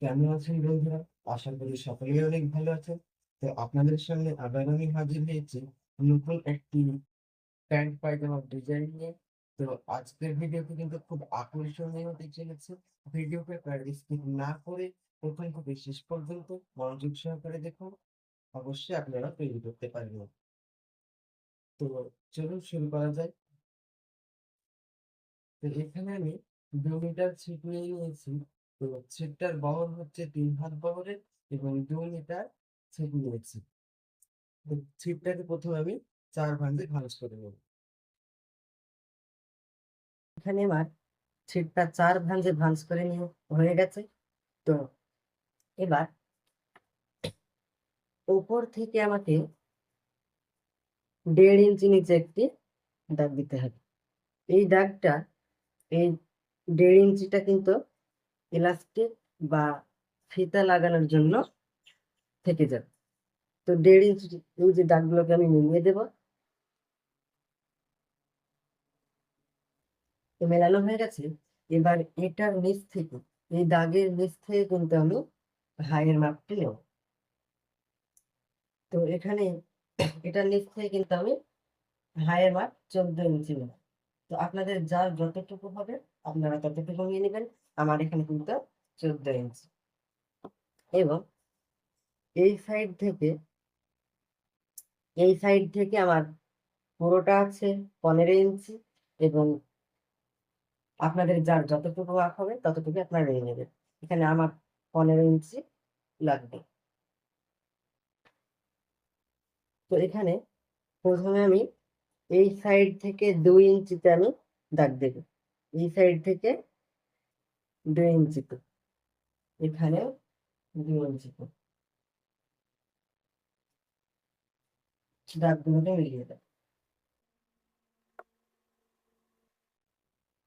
কেমন আছেন বন্ধুরা? আশা করি সকলেই অনেক ভালো আছেন। তো আপনাদের সামনে আবার আমি হাজির হয়েছি নতুন একটি প্যান্ট পায়জামার ডিজাইন নিয়ে। তো আজকের ভিডিওটি কিন্তু খুব আকর্ষণীয় হতে চলেছে। ভিডিওকে স্কিপ না করে প্রথম থেকে শেষ পর্যন্ত মনোযোগ সহকারে দেখুন। অবশ্যই আপনারা তৈরি করতে পারবেন। তো চলুন শুরু করা যায়। তো এখানে আমি 2 মিটার ছিট নিয়ে নিয়েছি। তো ছিটটার বহর হচ্ছে 3 হাত বহরের এবং 2 মিটার ছিট নিয়েছি। তো ছিপটাকে প্রথমে আমি 4 ভাঁজে ভাঁজ করে নেব। এখানে আমার ছিপটা 4 ভাঁজে ভাঁজ করে নিয়ে হয়ে গেছে। তো এবার উপর থেকে আমাকে 1.5 ইঞ্চি নিচে একটি দাগ দিতে হবে। এই দাগটা, এই 1.5 ইঞ্চিটা কিন্তু ইলাস্টিক বা ফিতা লাগানোর জন্য থেকে যাবে। তো 1.5 ইঞ্চি এই যে দাগগুলোকে আমি মিলিয়ে দেব। তো মেলানো হয়ে গেছে। এবার এটার নিচ থেকে, এই দাগের নিচ থেকে কিন্তু আমি হাইয়ের মাপটি নেব। তো এখানে এটার নিচ থেকে কিন্তু আমি হাইয়ের মাপ 14 ইঞ্চি নেব। তো আপনাদের যার যতটুকু হবে আপনারা ততটুকু নিয়ে নেবেন। আমার এখানে কিন্তু 14 ইঞ্চি। এবং এই সাইড থেকে, আমার পুরোটা আছে 15 ইঞ্চি। এবং আপনাদের যার যতটুকু মাপ হবে ততটুকু আপনারা নিয়ে নেবেন। এখানে আমার 15 ইঞ্চি লাগবে। তো এখানে প্রথমে আমি এই সাইড থেকে 2 ইঞ্চিতে আমি দাগ দেব। এই সাইড থেকে 2 ইঞ্চিতে, এখানে 2 ইঞ্চিতে দাগগুলোকে মিলিয়ে দেব।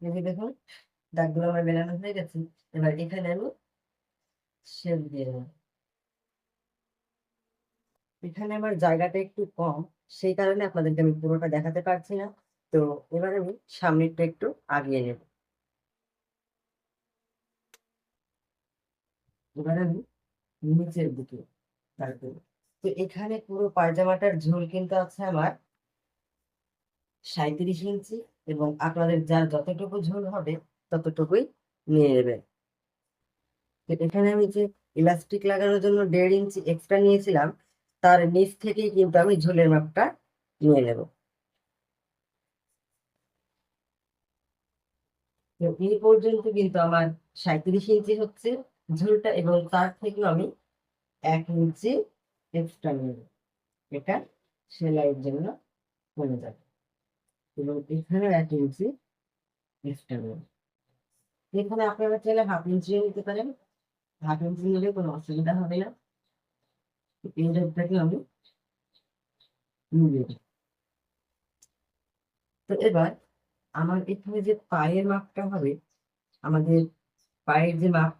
এই যে দেখুন, দাগগুলো আমার মেলানো হয়ে গেছে। এবার এখানে আমি শেপ দিয়ে দেবো। এখানে আমার জায়গাটা একটু কম, সেই কারণে আপনাদেরকে আমি পুরোটা দেখাতে পারছি না। তো এবার আমি সামনেরটা একটু আগিয়ে নেব। এবার আমি নিচের দিকে দাগ দেবো। তো এখানে পুরো পায়জামাটার ঝোল কিন্তু আছে আমার 37 ইঞ্চি। এবং আপনাদের যার যতটুকু ঝোল হবে ততটুকুই নিয়ে নেবেন। তো এখানে আমি যে ইলাস্টিক লাগানোর জন্য 1.5 ইঞ্চি এক্সট্রা নিয়েছিলাম, তার নিচ থেকেই কিন্তু আমি ঝোলের মাপটা নিয়ে নেব। তো এই পর্যন্ত কিন্তু আমার 37 ইঞ্চি হচ্ছে ঝোলটা, এবং তার থেকেও আমি 1 ইঞ্চি এক্সট্রা নেব। এটা সেলাইয়ের জন্য কমে যাবে। এবং এখানে 1 ইঞ্চি এক্সট্রা নেব। এখানে আপনারা চাইলে 1/2 ইঞ্চিও নিতে পারেন। 1/2 ইঞ্চি নিলে কোনো অসুবিধা হবে না। এই রেটটাকে আমি নিয়ে নেব। তো এবার আমার এখানে যে পায়ের মাপটা হবে, আমাদের পায়ের যে মাপ,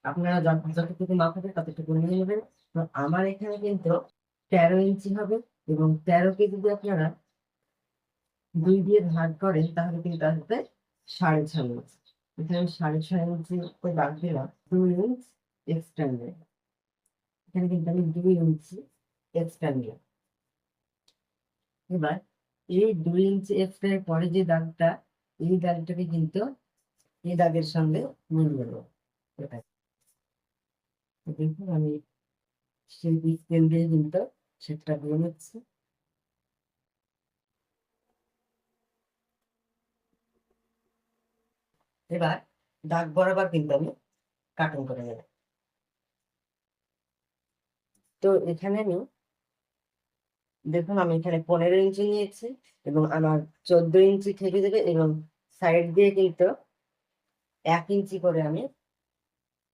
আপনারা যতটুকু মাপ হবে ততটুকু নিয়ে নেবেন। তো আমার এখানে কিন্তু 13 ইঞ্চি হবে। এবং 13কে যদি আপনারা 2 দিয়ে ভাগ করেন তাহলে কিন্তু আসবে 6.5 ইঞ্চি। এখানে আমি 6.5 ইঞ্চি করে বাদ দিলাম, 2 ইঞ্চ এক্সট্রা নিয়ে। এখানে কিন্তু আমি 2 ইঞ্চি এক্সট্রা নিলাম। এবার এই 2 ইঞ্চি এক্সট্রা পরে যে দাগটা, এই দাগটাকে কিন্তু এই দাগের সঙ্গে মিলিয়ে দেবো। এটা দেখুন, আমি সেই স্কেল দিয়ে কিন্তু সেটা দিয়ে নিচ্ছি। এবার দাগ বরাবর কিন্তু আমি কাটিং করে নেব। তো এখানে আমি দেখুন, আমি এখানে 15 ইঞ্চি নিয়েছি এবং আমার 14 ইঞ্চি থেকে যাবে। এবং সাইড দিয়ে কিন্তু 1 ইঞ্চি করে আমি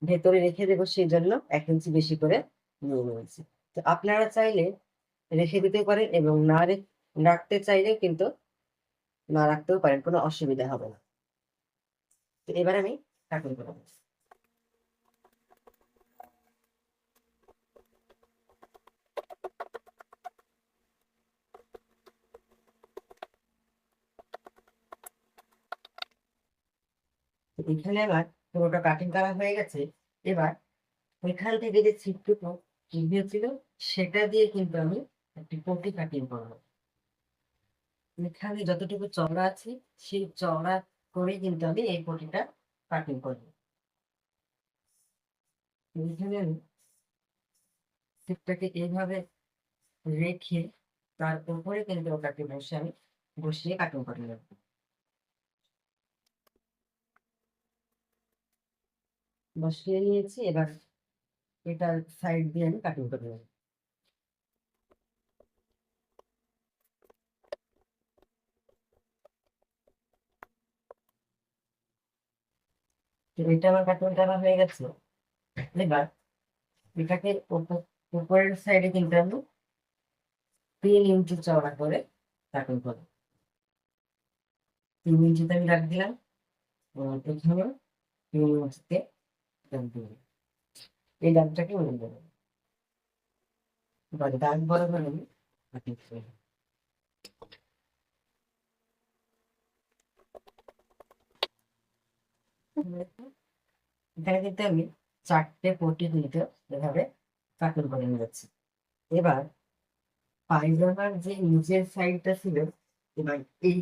ভেতরে রেখে দেবো, সেই জন্য 1 ইঞ্চি বেশি করে নিয়ে নিয়েছি। তো আপনারা চাইলে রেখে দিতে পারেন এবং রাখতে চাইলে কিন্তু না রাখতেও পারেন, কোনো অসুবিধা হবে না। তো এবার আমি কাটিং করে নেব। তো এখানে আমার পুরোটা কাটিং করা হয়ে গেছে। এবার এখান থেকে যে ছিটটুকু হয়েছিল সেটা দিয়ে কিন্তু আমি একটি পটি কাটিং করবো। এখানে যতটুকু চওড়া আছে সেই চওড়া করে কিন্তু আমি এই পটিটা কাটিং করবো। এখানে আমি ছিটটাকে এইভাবে রেখে তার উপরে কিন্তু ওটাকে বসিয়ে কাটিং করে নেব। বসিয়ে নিয়েছি, এবার এটার সাইড দিয়ে আমি কাটিং করে নেব। তো এটা আমার কাটিং করা হয়ে গেছে। এবার এটাকে উপরের সাইডে কিন্তু আমি 3 ইঞ্চি চওড়া করে কাটিং করবো। 3 ইঞ্চিতে আমি রাখ দিলাম, এখানে 3 ইঞ্চিতে দাগ দিলাম। এই দাগটাকে উড়ে দেবো। এবার দাগ বরাবর আমি কাটিং করবো। এখানে কিন্তু আমি 4টে পটি কিন্তু এভাবে কাটিং করে নিয়েছি। এবার পায়জামার যে নিচের সাইডটা ছিল, এবার এই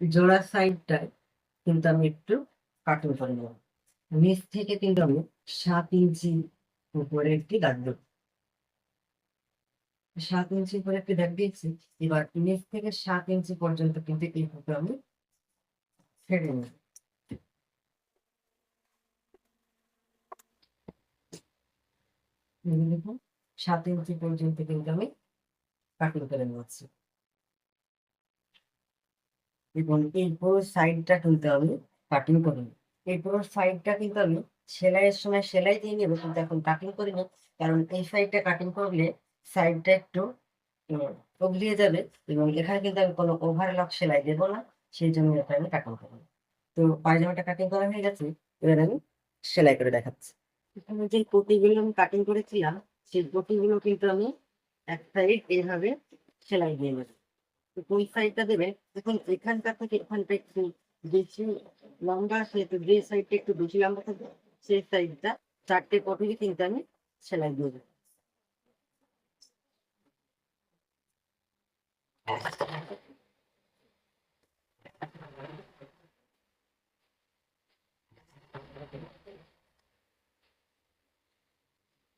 জোড়ার সাইডটা কিন্তু আমি একটু কাটিং করে নেব। নিচ থেকে কিন্তু আমি 7 ইঞ্চি উপরে একটি দাগ দেব। 7 ইঞ্চি উপরে একটি দাগ দিয়েছি। এবার নিচ থেকে 7 ইঞ্চি পর্যন্ত কিন্তু এইভাবে আমি ছেড়ে নেব। দেখুন 7 ইঞ্চি পর্যন্ত কিন্তু আমি কাটিং করে নিচ্ছি। এবং এই পুরো সাইডটা কিন্তু আমি কাটিং করে নিই। এই পুরো সাইডটা কিন্তু আমি সেলাইয়ের সময় সেলাই দিয়ে নেবো, কিন্তু এখন কাটিং করে নিই। কারণ এই সাইডটা কাটিং করলে সাইডটা একটু তগলিয়ে যাবে, এবং এখানে কিন্তু আমি কোনো ওভারলক সেলাই দেবো না, সেই জন্য এটা আমি কাটিং করবো। তো পায়জামাটা কাটিং করা হয়ে গেছে, এবার আমি সেলাই করে দেখাচ্ছি। এখানে যে পটিগুলো আমি কাটিং করেছিলাম সেই পটিগুলো কিন্তু আমি এক সাইড এইভাবে সেলাই দিয়ে নেবো। তো কোন সাইডটা দেবে, দেখুন এখানকার থেকে এখানটা একটু বেশি লম্বা আছে, তো যে সাইডটা একটু বেশি লম্বা থাকবে সেই সাইডটা 4টে পটিকে কিন্তু আমি সেলাই দিয়ে দেবো।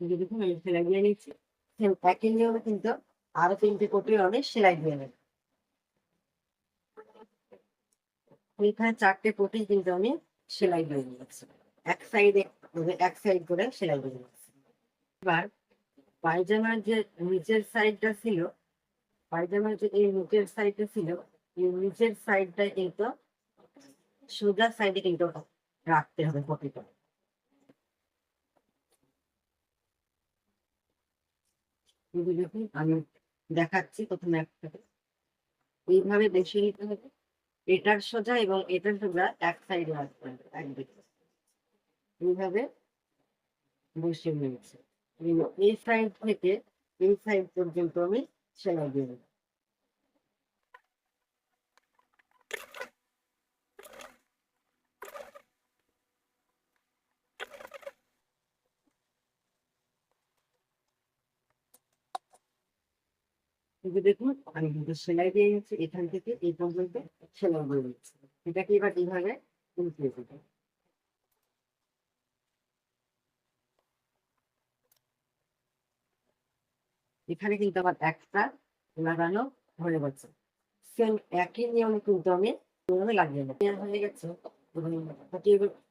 দেখুন আমি সেলাই দিয়ে নিচ্ছি। একই নিয়মে কিন্তু আরো 3টে পটি আমি সেলাই দিয়ে নেব। এখানে 4টে পটি কিন্তু আমি সেলাই দিয়ে নিয়েছি। এক সাইড করে সেলাই দিয়ে নিচ্ছি। এবার পায়জামার যে নিচের সাইডটা ছিল, পায়জামার যে এই নিচের সাইডটা ছিল, এই নিচের সাইডটা কিন্তু সোজা সাইডে কিন্তু রাখতে হবে পটিটা। দেখুন আমি দেখাচ্ছি, প্রথমে একটাকে এইভাবে বসিয়ে নিতে হবে। এটার সোজা এবং এটার সোজা এক সাইডে রাখতে হবে, একদিকে এইভাবে বসিয়ে নিয়েছি। এই সাইড থেকে এই সাইড পর্যন্ত আমি সেলাই দিয়ে দেবো। কিন্তু দেখুন আমি কিন্তু সেলাই দিয়ে গেছি, এখান থেকে এই পর্যন্ত সেলাই দিয়ে দিচ্ছি। এটাকে এবার এইভাবে উল্টে দেবো। এখানে কিন্তু আমার একটা লাগানো হয়ে গেছে। সেম একই নিয়মে কিন্তু আমি লাগিয়ে নেবো। হয়ে গেছে এবং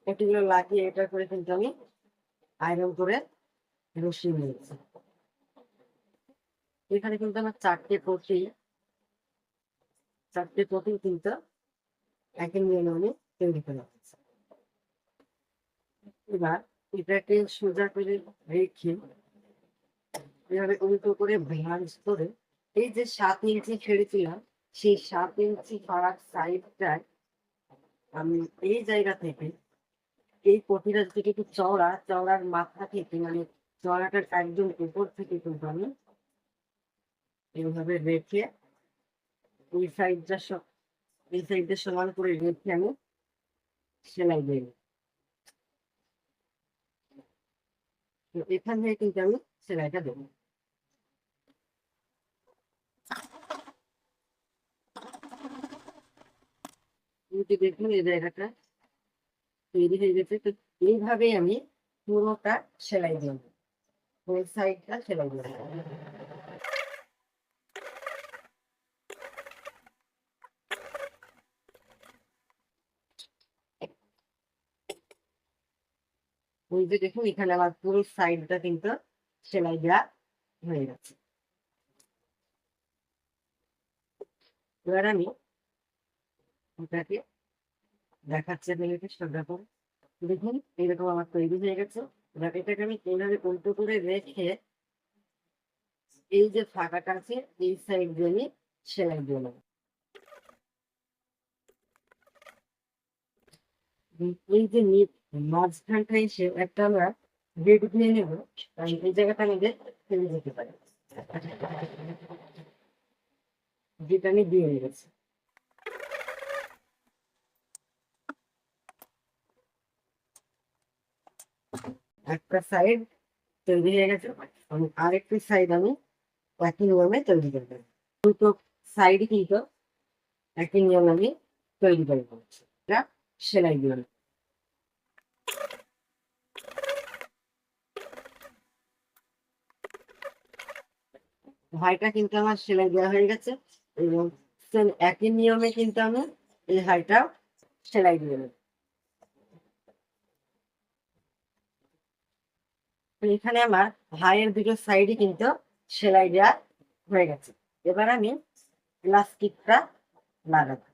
পটিগুলো লাগিয়ে এটা করে কিন্তু আমি আয়রন করে বসিয়ে নিয়েছি। এখানে কিন্তু আমার 4টে পটি কিন্তু একই নিয়মে আমি তৈরি করে নিচ্ছি। এবার এটাকে সোজা করে রেখে এভাবে উল্টো করে ভাঁজ করে এই যে 7 ইঞ্চি ছেড়েছিলাম সেই 7 ইঞ্চি ফারাক সাইডটায় আমি এই জায়গা থেকে এই পটিটা থেকে একটু চওড়ার মাথা থেকে মানে চওড়াটার একদম উপর থেকে কিন্তু আমি এইভাবে রেখে ওই সাইডটা এই সাইডটা সমান করে রেখে আমি সেলাই দিয়ে তো এখান থেকে কিন্তু আমি সেলাইটা দেবো। দেখুন এই জায়গাটা তৈরি হয়ে গেছে। তো এইভাবেই আমি পুরোটা সেলাই দিয়ে নেবো, ওই সাইডটা সেলাই দিয়ে নেবো। ওই যে দেখুন এখানে আমার পুরো সাইডটা কিন্তু সেলাই দেওয়া হয়ে গেছে। এবার আমি ওটাকে দেখাচ্ছি আপনাদেরকে শ্রদ্ধা করে। দেখুন এইরকম আমার তৈরি হয়ে গেছে। এবার এটাকে আমি এইভাবে উল্টো করে রেখে এই যে ফাঁকাটা আছে এই সাইড দিয়ে আমি সেলাই দিয়ে নেবো। এই যে মাঝখানটা এসে একটা আমরা রেড দিয়ে নেবো, কারণ এই জায়গাটা আমাদের ফেলে যেতে পারে, যেটা আমি দিয়ে গেছি। একটা সাইড তৈরি হয়ে গেছে, আরেকটি সাইড আমি একই নিয়মে তৈরি করবো। দুটো সাইড কিন্তু একই নিয়ম আমি তৈরি করে করছি, এটা সেলাই দিয়ে নেবো। হাইটা কিন্তু আমার সেলাই দেওয়া হয়ে গেছে এবং সেম একই নিয়মে কিন্তু আমি এই হাইটা সেলাই দিয়ে নেব। তো এখানে আমার হাইয়ের দুটো সাইডই কিন্তু সেলাই দেওয়া হয়ে গেছে। এবার আমি ইলাস্টিকটা লাগাবো।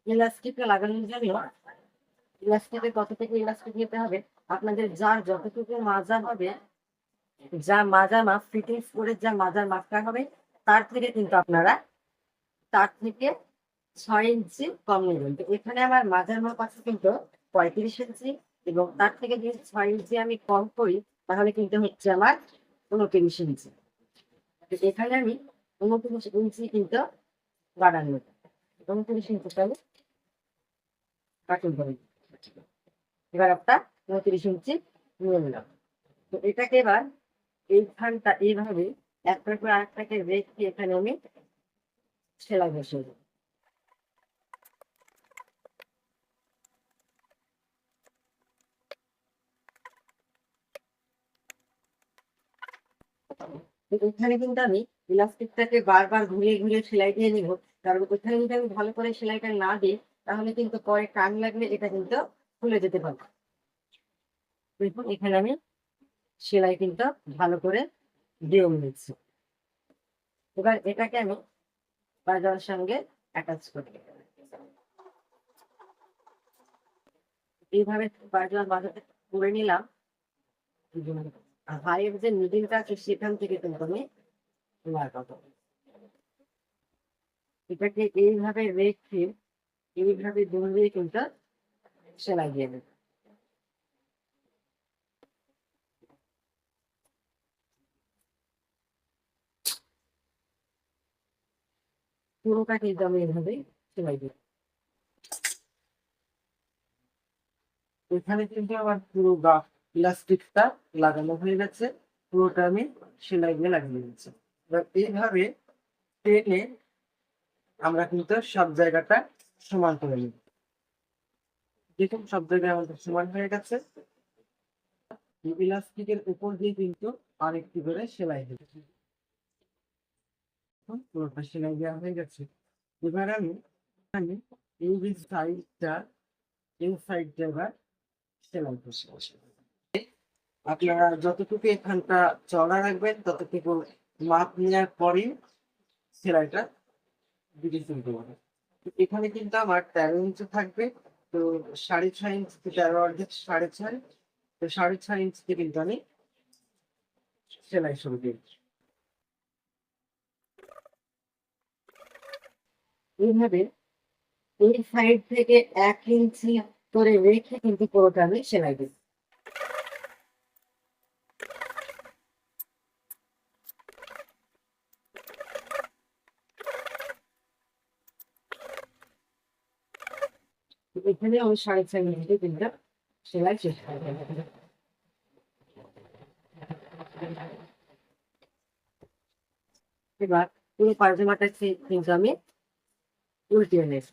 ইলাস্টিকটা লাগানোর জন্য ইলাস্টিকের কত থেকে ইলাস্টিক নিতে হবে, আপনাদের যার যতটুকু মাজা হবে, যা মাজার মাপ ফিটিংস করে যা মাজার মাপটা হবে, তার থেকে কিন্তু আপনারা তার থেকে 6 ইঞ্চি কম নেবেন। তো এখানে আমার মাজার মাপ আছে কিন্তু 35 ইঞ্চি, এবং তার থেকে যদি 6 ইঞ্চি আমি কম করি তাহলে কিন্তু হচ্ছে আমার 29 ইঞ্চি। তো এখানে আমি 29 ইঞ্চি কিন্তু বাড়ানো নেব। 29 ইঞ্চিটা আমি কাটিং করে নিই। এবার একটা 29 ইঞ্চি নিয়ে নিলাম। তো এটাকে এবার এইখানটা এইভাবে একটার পর আরেকটাকে রেখে এখানে আমি সেলাই বসিয়ে দেবো। তো এখানে কিন্তু আমি ইলাস্টিকটাকে বারবার ঘুরিয়ে ঘুরিয়ে সেলাই দিয়ে নিব, কারণ ওখানে যদি আমি ভালো করে সেলাইটা না দিই তাহলে কিন্তু পরে টান লাগলে এটা কিন্তু খুলে যেতে পারে। দেখুন এখানে আমি সেলাই কিন্তু ভালো করে দিয়ে নিচ্ছি। এবার এটাকে আমি বাজারের সঙ্গে অ্যাটাচ করি। এইভাবে বাজাতে করে নিলাম। হাইয়ের যে মিডিলটা আছে সেখান থেকে কিন্তু আমি লাগাবো। এটাকে এইভাবে রেখে এইভাবে দৌড়িয়ে কিন্তু সেলাই দিয়ে দেবো। পুরোটা কিন্তু আমি এইভাবে সেলাই দিই। এখানে কিন্তু আমার পুরো ইলাস্টিকটা লাগানো হয়ে গেছে, পুরোটা আমি সেলাই দিয়ে লাগিয়ে দিচ্ছি। এবার এইভাবে টেনে আমরা কিন্তু সব জায়গাটা সমান করে নিব। দেখুন সব জায়গায় আমাদের সমান হয়ে গেছে। ইলাস্টিকের উপর দিয়ে কিন্তু আরেকটি করে সেলাই দিচ্ছি। পুরোটা সেলাই দেওয়া হয়ে গেছে। এবার আমি আমি এই যে সাইডটা এই সাইডটা এবার সেলাই করছি। আপনারা যতটুকু এখানটা চড়া রাখবেন ততটুকু মাপ নেওয়ার পরেই সেলাইটা দিতে শুরু করবেন। এখানে কিন্তু আমার 13 ইঞ্চি থাকবে। তো 6.5 ইঞ্চি 13 অর্ধেক 6.5, তো 6.5 ইঞ্চিতে কিন্তু আমি সেলাই শুরু করি। এইভাবে এই সাইড থেকে 1 ইঞ্চি করে রেখে কিন্তু পুরোটা আমি সেলাই দিই। এখানে আমি 4.5 ইঞ্চিতে কিন্তু সেলাই শেষ করে দেবো। এবার পুরো পায়জামাটা কিন্তু আমি উল্টিয়ে নেব।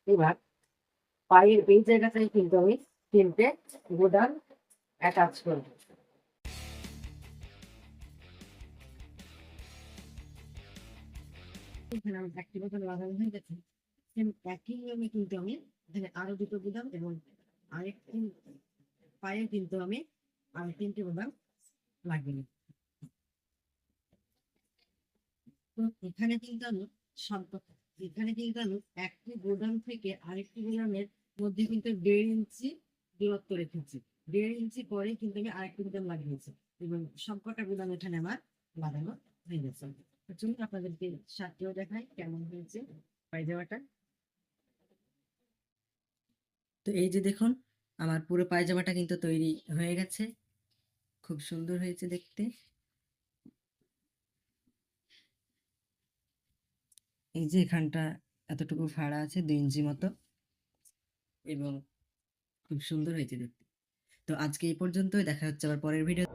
এবার পায়ের এই জায়গাটায় কিন্তু আমি ৩ টে বোতাম অ্যাটাচ করব। এখানে আমার ১ টি বোতাম লাগানো হয়ে গেছে। সেম একই নিয়মে কিন্তু আমি এখানে আরো ২ টো বোতাম এবং আরেকটি পায়ে কিন্তু আমি আরো ৩ টে বোতাম লাগিয়ে নিব। তো এখানে কিন্তু আমি একটি গোদাম থেকে আরেকটি গোদামের মধ্যে কিন্তু ১.৫ ইঞ্চি দূরত্ব রেখেছি। ১.৫ ইঞ্চি পরে কিন্তু আমি আরেকটি গোদাম লাগিয়েছি এবং সবকটা গোদাম এখানে আমার লাগানো হয়ে গেছে। তো চলুন আপনাদেরকে শার্টটিও দেখাই কেমন হয়েছে পায়জামাটা। তো এই যে দেখুন আমার পুরো পায়জামাটা কিন্তু তৈরি হয়ে গেছে। খুব সুন্দর হয়েছে দেখতে। এই যে এখানটা এতটুকু ফাড়া আছে ২ ইঞ্চি মতো এবং খুব সুন্দর হয়েছে দেখতে। তো আজকে এই পর্যন্তই, দেখা হচ্ছে আবার পরের ভিডিও।